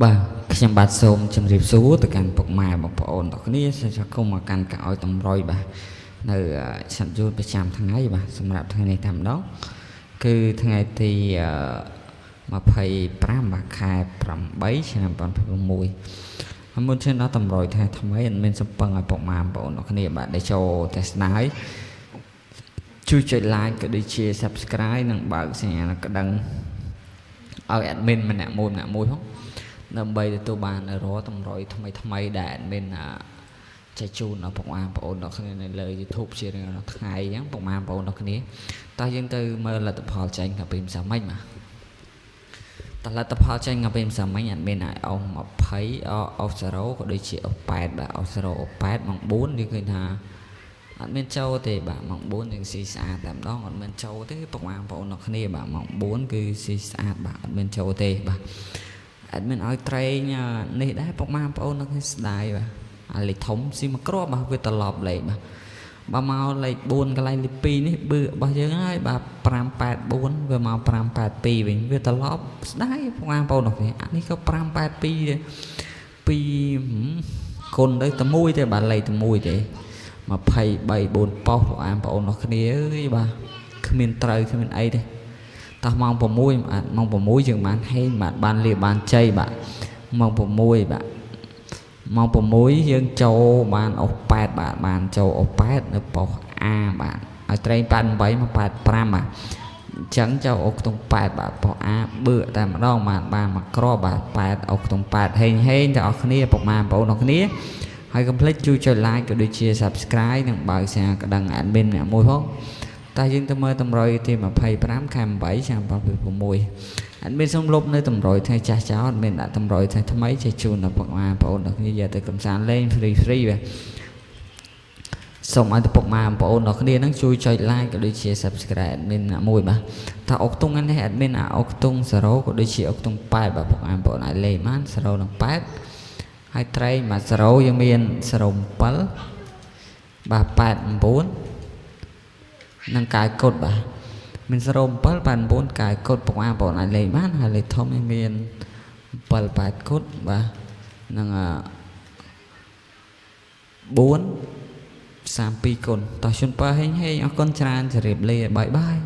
Bàខ្ញុំបាទសូមជម្រាបសួរទៅកាន់ពុកម៉ែបងប្អូនទាំងគ្នាសូមគុំមកកាន់កៅអោយតម្រុយបាទនៅឆាត់យូរប្រចាំថ្ងៃបាទសម្រាប់ថ្ងៃនេះតែម្ដងគឺថ្ងៃទី25បាទខែ8ឆ្នាំ2016ហើយមុនឈានដល់តម្រុយថ្ងៃថ្មីអត់មានសំពឹងឲ្យពុកម៉ែបងប្អូនទាំងគ្នាបាទដែលចូលទស្សនាជួយចុច like ក៏ដូចជា subscribe និងបើកសញ្ញាក្តឹងឲ្យ admin ម្នាក់មួយផងដើម្បីទទួលបានរាល់តម្រុយថ្មីដែល admin ចែកជូនដល់ពុកម៉ែបងប្អូនទាំងគ្នានៅលើ YouTube ជារៀងរាល់ថ្ងៃអញ្ចឹងពុកម៉ែបងប្អូនទាំងគ្នាតោះយើងទៅមើលលទ្ធផលចេញកាពីម្សិលមិញបាទតើលទ្ធផលចេញកាពីម្សិលមិញ admin ឲ្យអស់20អស់0ក៏ដូចជាអស់8បាទអស់0អស់8ម៉ោង4យើងឃើញថាអត់មានចូលទេបាទម៉ោង4យើងស៊ីស្អាតតែម្ដងអត់មានចូលទេពុកម៉ែបងប្អូនទាំងគ្នាបាទម៉ោង4គឺស៊ីស្អាតបាទអត់មានចូលទេបាទអត់មានឲ្យត្រែងនេះដែរពុកម៉ែបងប្អូននឹងស្ដាយបាទអាលេខធំស៊ីមកគ្រាប់បាទវាត្រឡប់លេខបាទបើមកលេខ4កន្លែងលេខ2នេះបឺរបស់យើងហើយបាទ584វាមក582វិញវាត្រឡប់ស្ដាយពុកម៉ែបងប្អូននោះនេះអានេះក៏582ដែរ2គុណទៅ1ទេបាទលេខតែ1ទេ23 4ប៉ោះពុកម៉ែបងប្អូននោះគ្នាអើយបាទគ្មានត្រូវគ្មានអីទេតោះម៉ោង6ម៉ោង6យើងបានហេងបាទបានលាបានជ័យបាទម៉ោង6បាទម៉ោង6យើងចូលបានអុស8បាទបានចូលអុស8នៅប៉ុស A បាទឲ្យត្រេង88មក85បាទអញ្ចឹងចូលអុសខ្ទង់8បាទប៉ុស A បឺតែម្ដងបានមកគ្រាប់បាទ8អុសខ្ទង់8ហេងទាំងអស់គ្នាពុកម៉ែបងប្អូនទាំងគ្នាហើយកុំភ្លេចជួយចុច like ក៏ដូចជា subscribe និងបើកសារក្តឹង admin អ្នកមួយផងតែយើងទៅមើលតម្រុយទី25ខែ8ឆ្នាំ2016អត់មានសូមលុបនៅតម្រុយថ្ងៃចាស់ចោលអត់មានដាក់តម្រុយថ្ងៃថ្មីចេះជូនដល់ពុកម៉ែបងប្អូនទាំងគ្នាយកទៅកំសាន្តលេង free បាទសូមឲ្យទៅពុកម៉ែបងប្អូនទាំងគ្នានឹងជួយចុច like ក៏ដូចជា subscribe admin អ្នកមួយបាទថាអុកតុងនេះ admin អុកតុង0ក៏ដូចជាអុកតុង8បាទពុកម៉ែបងប្អូនឲ្យលេខបាន0និង8ហើយត្រែងមក0យើងមាន07បាទ89នឹងកាយគុតបាទមាន07 89កាយគុតពុកម៉ែបងប្អូនអាចលេខបានហើយលេខធំនេះមាន78គុតបាទនឹង4 32គុណតោះជូនបើហេងអរគុណច្រើនជម្រាបលាបាយ